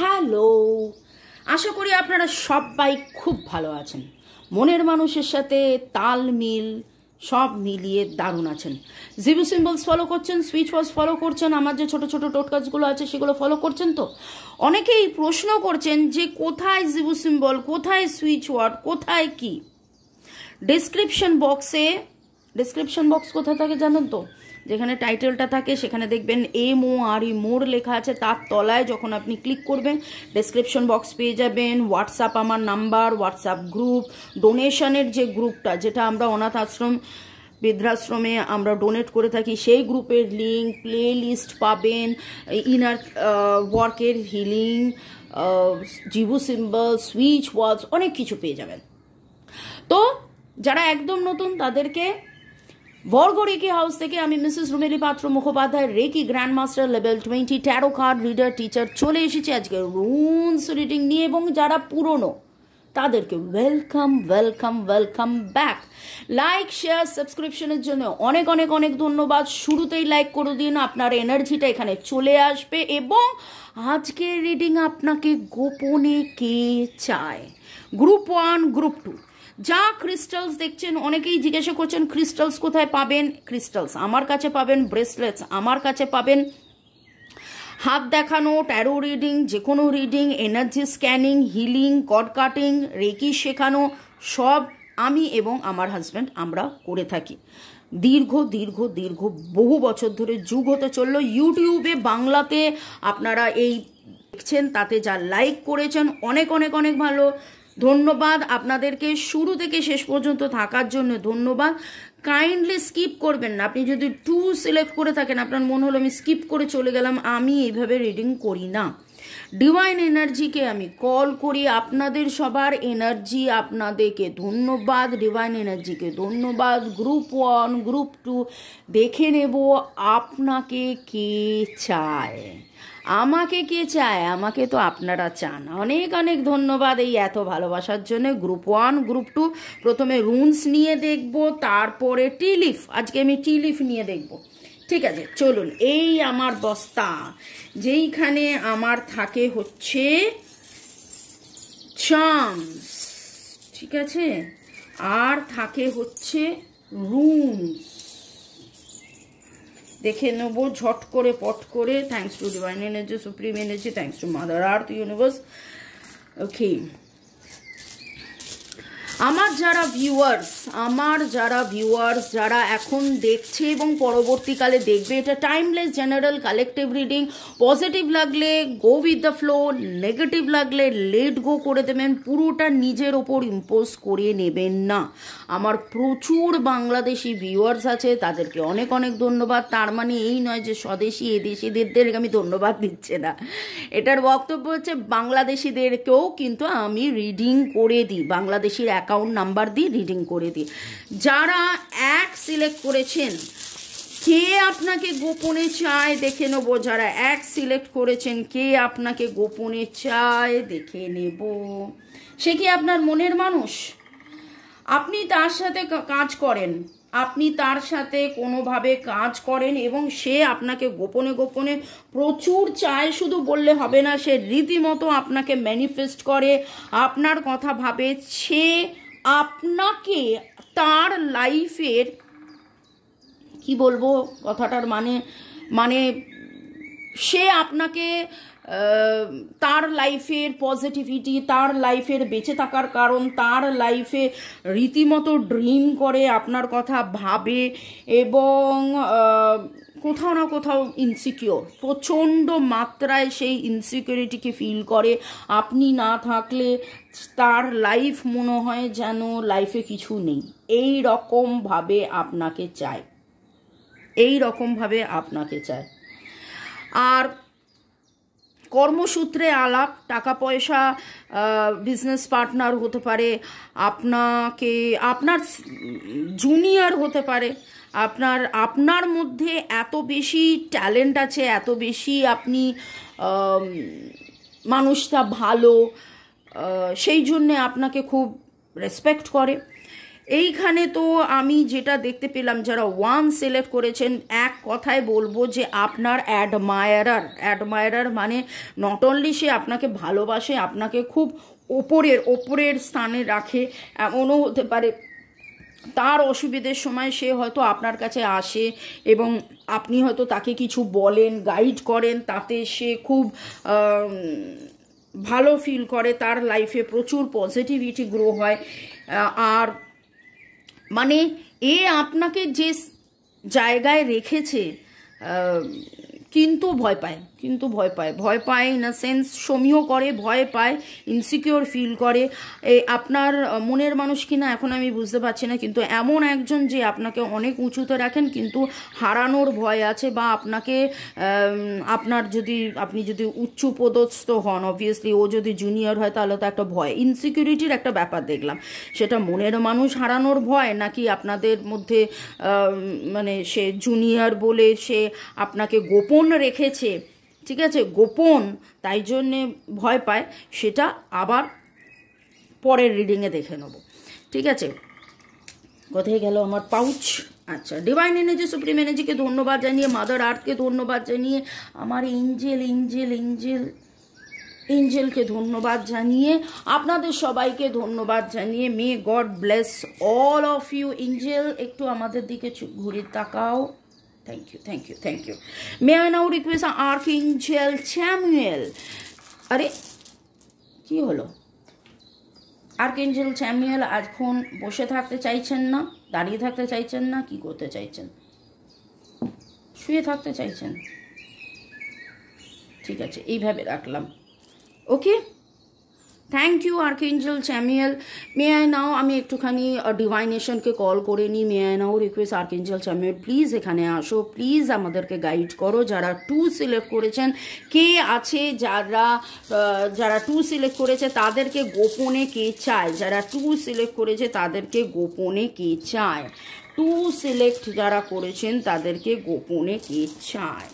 Hello, আশা করি আপনারা সবাই খুব ভালো আছেন। মনের মানুষের সাথে তাল মিল সব মিলিয়ে দারুণ আছেন। জিরো সিম্বলস ফলো করছেন, সুইচ ওয়ার্ডস ফলো করছেন, আমার যে ছোট ছোট টোটকাজগুলো আছে সেগুলো ফলো করছেন। তো অনেকেই প্রশ্ন করছেন যে কোথায় জিরো সিম্বল, কোথায় সুইচ ওয়ার্ড, কোথায় কি। ডিসক্রিপশন বক্স কোথায় থাকে জানেন তো? যেখানে টাইটেলটা থাকে সেখানে দেখবেন MORE মোর লেখা আছে, তার তলায় যখন আপনি ক্লিক করবেন ডেসক্রিপশন বক্স পেয়ে যাবেন। হোয়াটসঅ্যাপ আমার নাম্বার, হোয়াটসঅ্যাপ গ্রুপ, ডোনেশনের যে গ্রুপটা যেটা আমরা অনাথ আশ্রম বৃদ্ধাশ্রমে আমরা ডোনেট করে থাকি সেই গ্রুপের লিঙ্ক, প্লে লিস্ট পাবেন, ইনার ওয়ার্কের হিলিং, জিভু সিম্বল, সুইচ ওয়ার্ডস, অনেক কিছু পেয়ে যাবেন। তো যারা একদম নতুন তাদেরকে বর্গ রেকি হাউস থেকে আমি Mrs Rumeli Patra Mukhopadhyay, reiki grand master level 20 tarot card reader teacher, চলে এসেছি আজকে রুনস রিডিং নিয়ে। এবং যারা পুরনো তাদেরকে welcome welcome welcome back. Like share সাবস্ক্রিপশনের জন্য অনেক অনেক অনেক ধন্যবাদ। শুরুতেই লাইক করে দিন, আপনার এনার্জিটা এখানে চলে আসবে। এবং আজকের রিডিং আপনাকে গোপনে কে চায়, গ্রুপ 1 গ্রুপ 2 যা ক্রিস্টালস দেখছেন, অনেকেই জিজ্ঞাসা করছেন ক্রিস্টালস কোথায় পাবেন। ক্রিস্টালস আমার কাছে পাবেন, ব্রেসলেটস আমার কাছে পাবেন, হাত দেখানো, ট্যারো রিডিং, যে কোনো reading, energy scanning, healing, cord cutting, reiki শেখানো, সব আমি এবং আমার হাজব্যান্ড আমরা করে থাকি। দীর্ঘ দীর্ঘ দীর্ঘ বহু বছর ধরে, যুগ হতে চললো। ইউটিউবে বাংলাতে আপনারা এই দেখছেন, তাতে যা লাইক করেছেন অনেক অনেক অনেক ভালো ধন্যবাদ আপনাদেরকে। শুরু থেকে শেষ পর্যন্ত থাকার জন্য ধন্যবাদ। কাইন্ডলি স্কিপ করবেন না। আপনি যদি 2 সিলেক্ট করে থাকেন, আপনার মনে হলো আমি স্কিপ করে চলে গেলাম, আমি এইভাবে রিডিং করি না। ডিভাইন এনার্জিকে আমি কল করি। আপনাদের সবার এনার্জি, আপনাদেরকে ধন্যবাদ। ডিভাইন এনার্জিকে ধন্যবাদ। গ্রুপ 1 গ্রুপ 2 দেখে নেব আপনাকে কে চায়। আমাকে কে চায়? আমাকে তো আপনারা চান। অনেক অনেক ধন্যবাদ এই এত ভালোবাসার জন্য। গ্রুপ 1 গ্রুপ 2 প্রথমে রুনস নিয়ে দেখব, তারপরে টিলিফ। আজকে আমি টিলিফ নিয়ে দেখব, ঠিক আছে? চলুন। এই আমার বস্তা, যেইখানে আমার থাকে হচ্ছে চার্মস, ঠিক আছে, আর থাকে হচ্ছে রুনস। দেখে নেব ঝট করে পট করে। Thanks to divine energy, supreme energy, thanks to mother earth, universe. Okay, আমার যারা ভিউয়ার্স যারা এখন দেখছে এবং পরবর্তীকালে দেখবে, এটা timeless general collective reading. Positive লাগলে go with the flow, negative লাগলে লেট গো করে দেবেন। পুরোটা নিজের ওপর ইম্পোজ করে নেবেন না। আমার প্রচুর বাংলাদেশি ভিউয়ার্স আছে, তাদেরকে অনেক অনেক ধন্যবাদ। তার মানে এই নয় যে স্বদেশি এদেশিদের আমি ধন্যবাদ দিচ্ছে না। এটার বক্তব্য হচ্ছে বাংলাদেশিদেরকেও কিন্তু আমি রিডিং করে দিই, বাংলাদেশির অ্যাকাউন্ট নাম্বার দিয়ে রিডিং করে দিই। যারা 1 সিলেক্ট করেছেন, কে আপনাকে গোপনে চায় দেখে নেব। যারা 1 সিলেক্ট করেছেন, কে আপনাকে গোপনে চায় দেখে নেব। সে কি আপনার মনের মানুষ? আপনি তার সাথে কাজ করেন, আপনি তার সাথে কোনোভাবে কাজ করেন এবং সে আপনাকে গোপনে গোপনে প্রচুর চায়। শুধু বললে হবে না, সে রীতিমতো আপনাকে ম্যানিফেস্ট করে, আপনার কথা ভাবে। সে আপনাকে তার লাইফের, কি বলবো কথাটার মানে সে আপনাকে তার লাইফের পজিটিভিটি, তার লাইফের বেঁচে থাকার কারণ, তার লাইফে রীতিমতো ড্রিম করে, আপনার কথা ভাবে এবং কোথাও না কোথাও ইনসিকিওর, প্রচণ্ড মাত্রায় সেই ইনসিকিউরিটিকে ফিল করে। আপনি না থাকলে তার লাইফ মনে হয় যেন লাইফে কিছু নেই। এই রকমভাবে আপনাকে চায়, এই রকমভাবে আপনাকে চায়। আর কর্মসূত্রে আলাপ, টাকা পয়সা, বিজনেস পার্টনার হতে পারে, আপনার জুনিয়র হতে পারে। আপনার মধ্যে এত বেশি ট্যালেন্ট আছে, এত বেশি আপনি মানুষটা ভালো, সেই জন্যে আপনাকে খুব রেসপেক্ট করে এইখানে তো আমি যেটা দেখতে পেলাম, যারা 1 সিলেক্ট করেছেন, এক কথায় বলবো যে আপনার অ্যাডমায়ারার মানে নট অনলি সে আপনাকে ভালোবাসে, আপনাকে খুব ওপরের স্থানে রাখে, এমনও হতে পারে তার অসুবিধের সময় সে হয়তো আপনার কাছে আসে এবং আপনি হয়তো তাকে কিছু বলেন, গাইড করেন, তাতে সে খুব ভালো ফিল করে, তার লাইফে প্রচুর পজিটিভিটি গ্রো হয়। আর মানে এ আপনাকে যে জায়গায় রেখেছে, কিন্তু ভয় পায় ইন আ সেন্স, সমীহ করে, ভয় পায়, ইনসিকিওর ফিল করে। আপনার মনের মানুষ কিনা এখন আমি বুঝতে পারছি না, কিন্তু এমন একজন যে আপনাকে অনেক উঁচুতে রাখেন কিন্তু হারানোর ভয় আছে, বা আপনাকে আপনি যদি উচ্চ পদস্থ হন, অবভিয়াসলি ও যদি জুনিয়র হয় তাহলে তো একটা ভয়, ইনসিকিউরিটির একটা ব্যাপার দেখলাম। সেটা মনের মানুষ হারানোর ভয়, নাকি আপনাদের মধ্যে মানে সে জুনিয়র বলে সে আপনাকে গোপন রেখেছে, ঠিক আছে, গোপন, তাই জন্যে ভয় পায়, সেটা আবার পরের রিডিংয়ে দেখে নেব, ঠিক আছে। কোথায় গেল আমার পাউচ? আচ্ছা, ডিভাইন এনার্জি, সুপ্রিম এনার্জিকে ধন্যবাদ জানিয়ে, মাদার আর্থকে ধন্যবাদ জানিয়ে, আমার এঞ্জেলকে ধন্যবাদ জানিয়ে, আপনাদের সবাইকে ধন্যবাদ জানিয়ে, may God bless all of you. Angel একটু আমাদের দিকে ঘুরে তাকাও। Thank you. May I now request archangel Samuel. আরে কি হলো? আর্কএঞ্জেল স্যামুয়েল এখন বসে থাকতে চাইছেন না, দাঁড়িয়ে থাকতে চাইছেন না, কি করতে চাইছেন? শুয়ে থাকতে চাইছেন, ঠিক আছে, এইভাবে রাখলাম। Okay, thank you archangel Samuel. May I now, আমি একটুখানি ডিভাইনেশনকে কল করে নিই। May I now request archangel Samuel, please এখানে আসো, প্লিজ আমাদেরকে গাইড করো। যারা 2 সিলেক্ট করেছেন, কে আছে যারা 2 সিলেক্ট করেছে তাদেরকে গোপনে কে চায়? যারা 2 সিলেক্ট করেছে তাদেরকে গোপনে কে চায়? 2 সিলেক্ট যারা করেছেন তাদেরকে গোপনে কে চায়?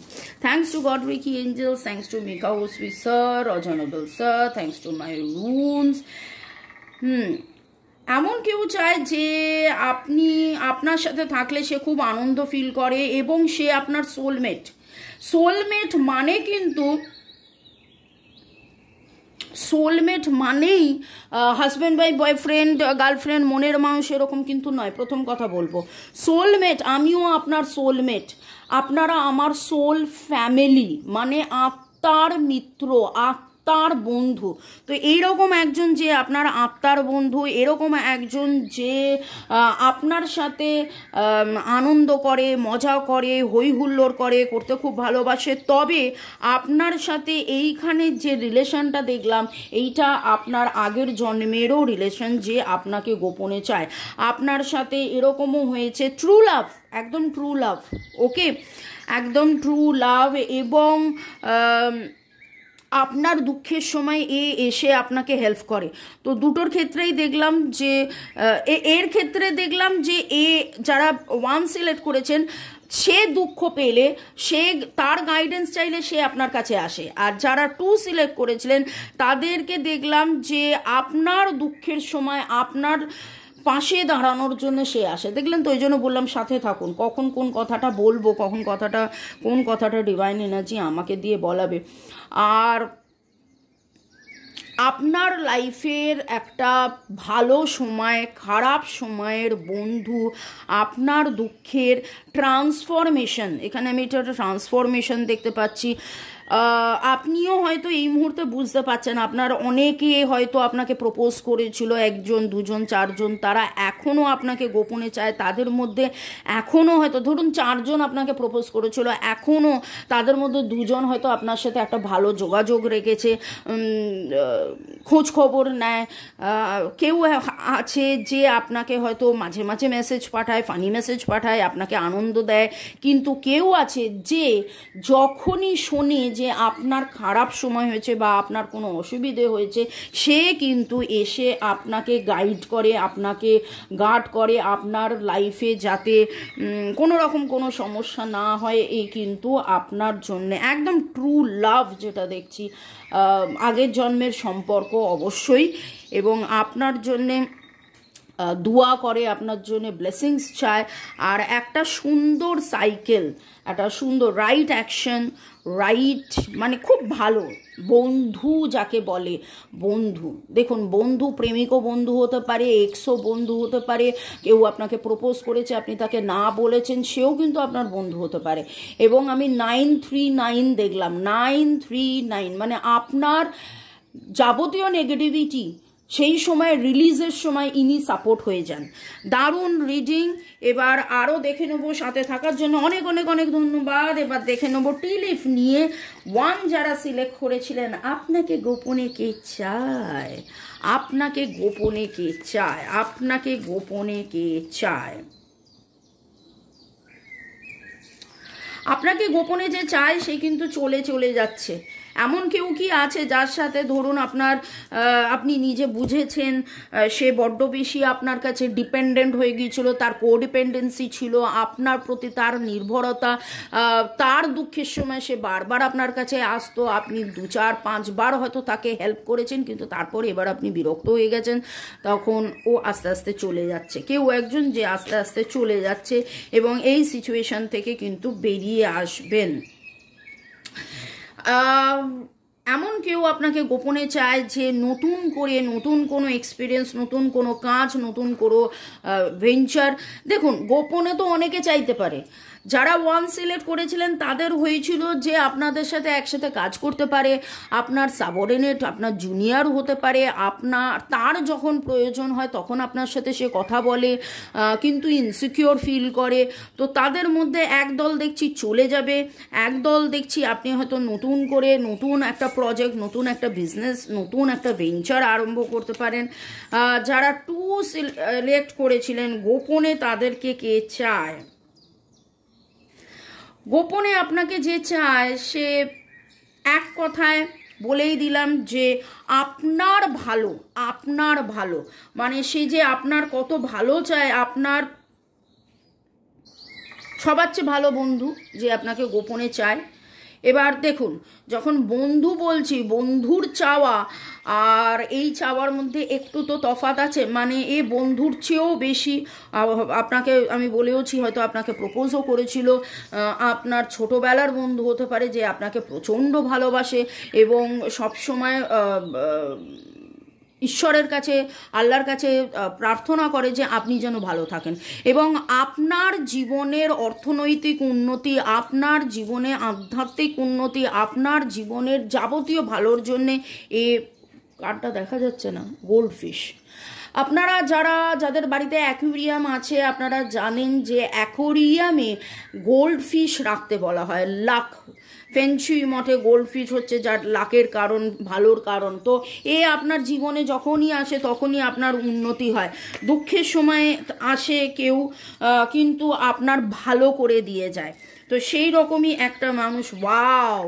Thanks to God Reiki angels, thanks to মিকা ওসবি স্যার, অজনেবল sir, thanks to my runes. এমন কেউ চায় যে আপনার সাথে থাকলে সে খুব আনন্দ ফিল করে এবং সে আপনার সোলমেট মানে কিন্তু সোলমেট মানেই হাজব্যান্ড ওয়াইফ, বয়ফ্রেন্ড, গার্লফ্রেন্ড, মনের মানুষ এরকম কিন্তু নয়। প্রথম কথা বলবো, সোলমেট, আমিও আপনার সোলমেট, আপনারা আমার সোল ফ্যামিলি, মানে আত্মার মিত্র, আত্মার বন্ধু। তো এইরকম একজন যে আপনার আত্মার বন্ধু, এরকম একজন যে আপনার সাথে আনন্দ করে, মজা করে, হই হুল্লোড় করতে খুব ভালোবাসে। তবে আপনার সাথে এইখানে যে রিলেশনটা দেখলাম, এইটা আপনার আগের জন্মেরও রিলেশন, যে আপনাকে গোপনে চায়। আপনার সাথে এরকমও হয়েছে ট্রু লাভ, একদম ট্রু লাভ, ওকে, একদম ট্রু লাভ। এবং আপনার দুঃখের সময় এসে আপনাকে হেল্প করে। তো দুটোর ক্ষেত্রেই দেখলাম যে এর ক্ষেত্রে দেখলাম যে যারা 1 সিলেক্ট করেছেন, সে দুঃখ পেলে তার গাইডেন্স চাইলে সে আপনার কাছে আসে। আর যারা 2 সিলেক্ট করেছিলেন তাদেরকে দেখলাম যে আপনার দুঃখের সময় আপনার পাশে দাঁড়ানোর জন্য সে আসে। দেখলেন তো, ওই জন্য বললাম সাথে থাকুন, কখন কোন কথাটা বলবো, কোন কথাটা ডিভাইন এনার্জি আমাকে দিয়ে বলাবে। আর আপনার লাইফের একটা ভালো সময়, খারাপ সময়ের বন্ধু, আপনার দুঃখের ট্রান্সফরমেশন, এখানে আমি একটা ট্রান্সফরমেশন দেখতে পাচ্ছি। আপনিও হয়তো এই মুহূর্তে বুঝতে পারছেন, আপনার অনেকে হয়তো আপনাকে প্রপোজ করেছিল, 1 জন 2 জন 4 জন, তারা এখনও আপনাকে গোপনে চায়। তাদের মধ্যে এখনও হয়তো ধরুন 4 জন আপনাকে প্রপোজ করেছিল, এখনও তাদের মধ্যে 2 জন হয়তো আপনার সাথে একটা ভালো যোগাযোগ রেখেছে, খোঁজ খবর নেয়। কেউ আছে যে আপনাকে হয়তো মাঝে মাঝে মেসেজ পাঠায়, ফানি মেসেজ পাঠায়, আপনাকে আনন্দ দেয়। কিন্তু কেউ আছে যে যখনই শোনে যে আপনার খারাপ সময় হয়েছে বা আপনার কোনো অসুবিধে হয়েছে, সে কিন্তু এসে আপনাকে গাইড করে, আপনাকে গার্ড করে, আপনার লাইফে যাতে কোনো রকম কোনো সমস্যা না হয়, এই কিন্তু আপনার জন্য একদম ট্রু লাভ যেটা দেখছি, আগের জন্মের সম্পর্ক অবশ্যই, এবং আপনার জন্যে দোয়া করে, আপনার জন্য ব্লেসিংস চায়, আর একটা সুন্দর সাইকেল, একটা সুন্দর রাইট অ্যাকশন, রাইট মানে খুব ভালো বন্ধু যাকে বলে বন্ধু। দেখুন, বন্ধু প্রেমিকও বন্ধু হতে পারে, এক্সও বন্ধু হতে পারে, কেউ আপনাকে প্রপোজ করেছে আপনি তাকে না বলেছেন, সেও কিন্তু আপনার বন্ধু হতে পারে। এবং আমি 939 দেখলাম, 939 মানে আপনার যাবতীয় নেগেটিভিটি সেই সময় রিলিজের সময় ইনি সাপোর্ট হয়ে যান। দারুণ রিডিং। এবার আরও দেখে নেবো, সাথে থাকার জন্য অনেক অনেক অনেক ধন্যবাদ। এবার দেখে নেবো টি লিফ নিয়ে 1 যারা সিলেক্ট করেছিলেন, আপনাকে গোপনে কে চায়, আপনাকে গোপনে কে চায়, আপনাকে গোপনে কে চায়, আপনাকে গোপনে যে চায় সে কিন্তু চলে যাচ্ছে। এমন কেউ কি আছে যার সাথে ধরুন আপনি নিজে বুঝেছেন সে বড্ড বেশি আপনার কাছে ডিপেন্ডেন্ট হয়ে গিয়েছিল, তার কোডিপেন্ডেন্সি ছিল আপনার প্রতি, তার নির্ভরতা, তার দুঃখের সময় সে বারবার আপনার কাছে আসতো, আপনি 2, 4, 5 বার হয়তো তাকে হেল্প করেছেন, কিন্তু তারপর এবার আপনি বিরক্ত হয়ে গেছেন, তখন ও আস্তে আস্তে চলে যাচ্ছে। কেউ একজন যে আস্তে আস্তে চলে যাচ্ছে এবং এই সিচুয়েশন থেকে কিন্তু বেরিয়ে আসবেন। এমন কেউ আপনাকে গোপনে চায় যে নতুন করে নতুন কোনো এক্সপিরিয়েন্স, নতুন কোনো কাজ, নতুন কোনো ভেঞ্চার। দেখুন, গোপনে তো অনেকে চাইতে পারে। যারা 1 সিলেক্ট করেছিলেন তাদের হয়েছিল যে আপনাদের সাথে একসাথে কাজ করতে পারে, আপনার সাবঅর্ডিনেট, আপনার জুনিয়র হতে পারে, তার যখন প্রয়োজন হয় তখন আপনার সাথে সে কথা বলে, কিন্তু ইনসিকিওর ফিল করে। তো তাদের মধ্যে একদল দেখছি চলে যাবে, একদল দেখছি আপনি হয়তো নতুন করে নতুন একটা প্রজেক্ট, নতুন একটা বিজনেস, নতুন একটা ভেঞ্চার আরম্ভ করতে পারেন। যারা 2 সিলেক্ট করেছিলেন, গোপনে তাদেরকে কে চায়, গোপনে আপনাকে যে চায় সে এক কথায় বলেই দিলাম যে আপনার ভালো, আপনার ভালো মানে সে যে আপনার কত ভালো চায়, আপনার সবার চেয়ে ভালো বন্ধু যে আপনাকে গোপনে চায়। এবার দেখুন, যখন বন্ধু বলছি, বন্ধুর চাওয়া আর এই চাওয়ার মধ্যে একটু তো তফাৎ আছে, মানে এ বন্ধুর চেয়েও বেশি। আপনাকে আমি বলেওছি, হয়তো আপনাকে প্রপোজও করেছিল, আপনার ছোটোবেলার বন্ধু হতে পারে যে আপনাকে প্রচণ্ড ভালোবাসে এবং সবসময় ঈশ্বরের কাছে, আল্লাহর কাছে প্রার্থনা করে যে আপনি যেন ভালো থাকেন এবং আপনার জীবনের অর্থনৈতিক উন্নতি, আপনার জীবনে আধ্যাত্মিক উন্নতি, আপনার জীবনের যাবতীয় ভালোর জন্যে কার্ডটা দেখা যাচ্ছে না, গোল্ডফিশ। আপনারা যাদের বাড়িতে অ্যাকুয়ারিয়াম আছে, আপনারা জানেন যে অ্যাকোরিয়ামে গোল্ডফিশ রাখতে বলা হয়। লাক, ফেংশুই মঠে গোল্ডফিশ হচ্ছে যার লাকের কারণ, ভালোর কারণ। তো আপনার জীবনে যখনই আসে তখনই আপনার উন্নতি হয়। দুঃখের সময় আসে কেউ, কিন্তু আপনার ভালো করে দিয়ে যায়। তো সেই রকমই একটা মানুষ। ওয়াও,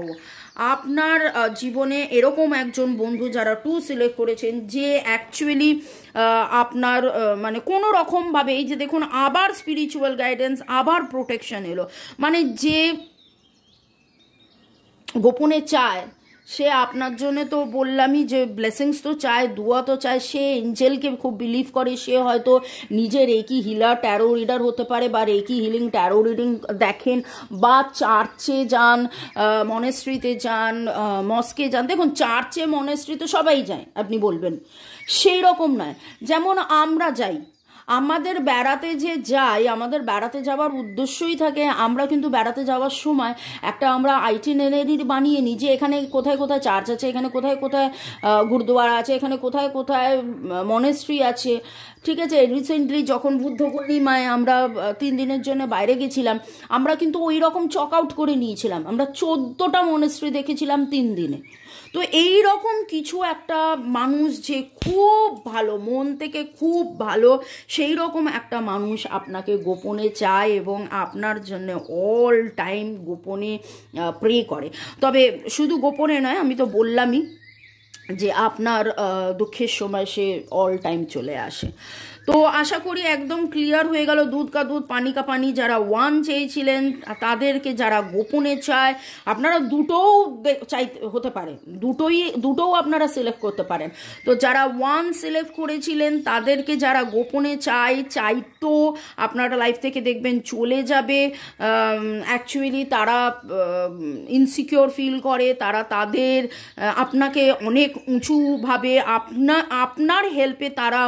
আপনার জীবনে এরকম একজন বন্ধু যারা 2 সিলেক্ট করেছেন, যে অ্যাকচুয়ালি আপনার মানে কোনো রকমভাবে, এই যে দেখুন আবার স্পিরিচুয়াল গাইডেন্স, আবার প্রোটেকশন এলো, মানে যে গোপনে চায় সে আপনার জন্য, তো বললামই যে ব্লেসিংস তো চায়, দোয়া তো চায়, সে এঞ্জেলকে খুব বিলিভ করে, সে হয়তো নিজে রেকি হিলার, ট্যারো রিডার হতে পারে, বা রেকি হিলিং, ট্যারো রিডিং দেখেন, বা চার্চে যান, মনেস্ট্রিতে যান, মস্কে যান। দেখুন, চার্চে মনেস্ট্রিতে সবাই যায়, আপনি বলবেন সেই রকম নয়। যেমন আমরা যাই, আমাদের বেড়াতে যে যাই, আমাদের বেড়াতে যাওয়ার উদ্দেশ্যই থাকে, আমরা কিন্তু বেড়াতে যাওয়ার সময় একটা আমরা আইটিনারি বানিয়ে নিই যে এখানে কোথায় কোথায় চার্চ আছে, এখানে কোথায় কোথায় গুরুদুয়ারা আছে, এখানে কোথায় কোথায় মনেস্ট্রি আছে। ঠিক আছে, রিসেন্টলি যখন বুদ্ধ পূর্ণিমায় আমরা 3 দিনের জন্য বাইরে গেছিলাম, আমরা কিন্তু ওই রকম চক আউট করে নিয়েছিলাম, আমরা 14টা মনেস্ট্রি দেখেছিলাম 3 দিনে। তো এই রকম কিছু একটা মানুষ যে খুব ভালো, মন থেকে খুব ভালো, সেই রকম একটা মানুষ আপনাকে গোপনে চায় এবং আপনার জন্য অল টাইম গোপনে প্রে করে। তবে শুধু গোপনে নয়, আমি তো বললামই যে আপনার দুঃখের সময় সে অল টাইম চলে আসে। তো আশা করি একদম ক্লিয়ার হয়ে গেল, দুধ কা দুধ পানি কা পানি। যারা 1 চেয়েছিলেন তাদেরকে, যারা গোপনে চায়, আপনারা দুটোও চাইতে হতে পারে, দুটোও আপনারা সিলেক্ট করতে পারেন। তো যারা 1 সিলেক্ট করেছিলেন তাদেরকে যারা গোপনে চাইতো আপনারা লাইফ থেকে দেখবেন চলে যাবে। অ্যাকচুয়ালি তারা ইনসিকিওর ফিল করে, তারা তাদের আপনাকে অনেক উঁচুভাবে আপনার হেল্পে তারা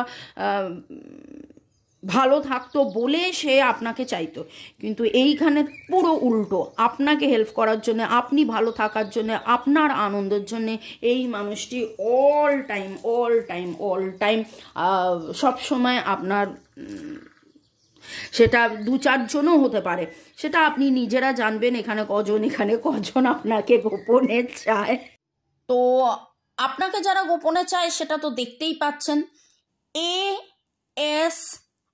ভালো থাকতো বলে সে আপনাকে চাইতো, কিন্তু এইখানে পুরো উল্টো। আপনাকে হেল্প করার জন্য, আপনি ভালো থাকার জন্য, আপনার আনন্দের জন্য এই মানুষটি অল টাইম সবসময় আপনার, সেটা 2-4 জনও হতে পারে, সেটা আপনি নিজেরা জানবেন এখানে কজন আপনাকে গোপনে চায়। তো আপনাকে যারা গোপনে চায় সেটা তো দেখতেই পাচ্ছেন। ASMRZEMGWETNROOB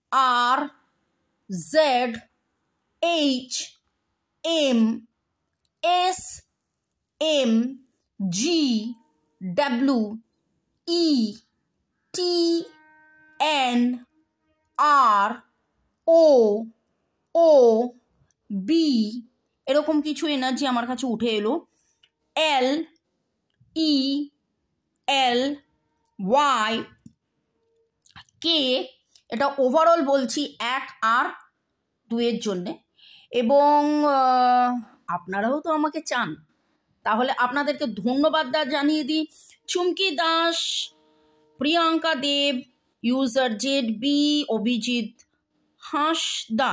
এরকম কিছু এনার্জি আমার কাছে উঠে এলো। LELYK, এটা ওভারঅল বলছি 1 আর 2 এর জন্যে। এবং আপনারাও তো আমাকে চান, তাহলে আপনাদেরকে ধন্যবাদ জানিয়ে দিই। Chumki Das, Priyanka Deb, user ZB, Abhijit Hansda,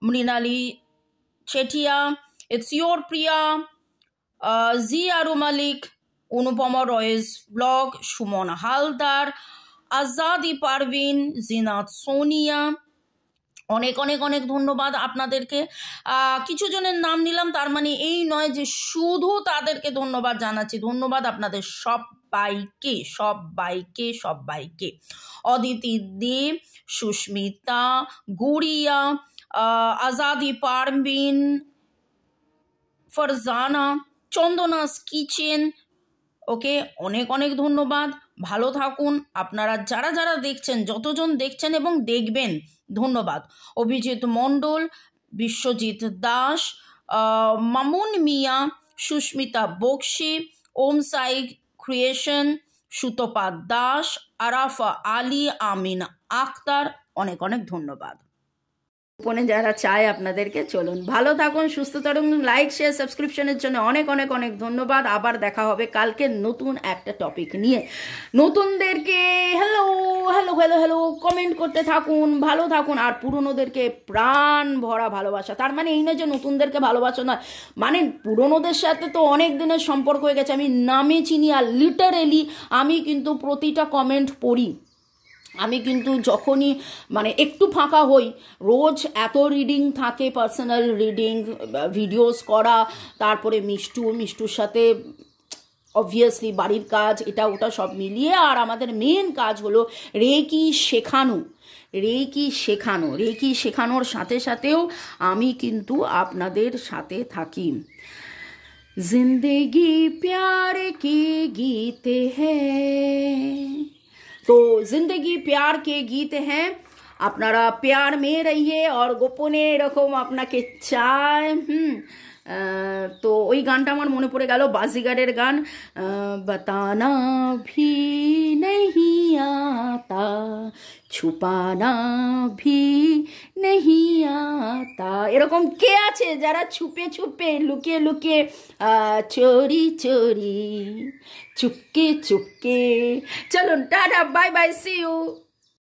Mrinali Chetia, it's your Priya, G Aru Malik, Anupama রয়েস ব্লগ, সুমন হালদার, আজাদি পারভিন, জিনাত সোনিয়া, অনেক অনেক অনেক ধন্যবাদ আপনাদেরকে। কিছু জনের নাম নিলাম, তার মানে এই নয় যে শুধু তাদেরকে ধন্যবাদ জানাচ্ছি। ধন্যবাদ আপনাদের সবাইকে। অদিতি দেব, সুস্মিতা, গুড়িয়া, আজাদি পারভিন, ফারজানা, চন্দনাস কিচেন, ওকে, অনেক অনেক ধন্যবাদ। ভালো থাকুন আপনারা, যারা দেখছেন, যতজন দেখছেন এবং দেখবেন, ধন্যবাদ। অভিজিৎ মণ্ডল, বিশ্বজিৎ দাস, মামুন মিয়া, সুস্মিতা বক্সি, ওম সাই ক্রিয়েশন, সুতপা দাস, আরাফা আলী, আমিন আক্তার, অনেক অনেক ধন্যবাদ। গোপনে যারা চায় আপনাদেরকে, চলুন ভালো থাকুন, সুস্থ থাকুন। লাইক, শেয়ার, সাবস্ক্রিপশনের জন্য অনেক অনেক অনেক ধন্যবাদ। আবার দেখা হবে কালকে নতুন একটা টপিক নিয়ে। নতুনদেরকে হ্যালো কমেন্ট করতে থাকুন, ভালো থাকুন। আর পুরনোদেরকে প্রাণ ভরা ভালোবাসা। তার মানে এই না যে নতুনদেরকে ভালোবাসা নয়, মানে পুরনোদের সাথে তো অনেক দিনের সম্পর্ক হয়ে গেছে, আমি নামে চিনি। আর লিটারেলি আমি কিন্তু প্রতিটা কমেন্ট পড়ি। আমি কিন্তু যখনই মানে একটু ফাঁকা হই, রোজ এত রিডিং থাকে, পার্সোনাল রিডিং, ভিডিওস করা, তারপরে মিষ্টুর সাথে অবভিয়াসলি বাড়ির কাজ, এটা ওটা সব মিলিয়ে। আর আমাদের মেন কাজ হলো রেকি শেখানোর সাথে সাথেও আমি কিন্তু আপনাদের সাথে থাকি। জিন্দেগি প্যার কে গীতে হ্যায়, তো জিন্দেগি প্যার কে গীত হ্যাঁ। আপনারা প্যার মে রহিয়ে আর গোপনে এরকম আপনাকে চায়। তো ওই গানটা আমার মনে পড়ে গেল, বাজিগারের গান, বাতানা ভি নেহি আতা, ছুপানা ভি নেহি আতা। এরকম কে আছে যারা ছুপে লুকিয়ে চোরি চুপকে। চলুন, tata, bye bye, see you.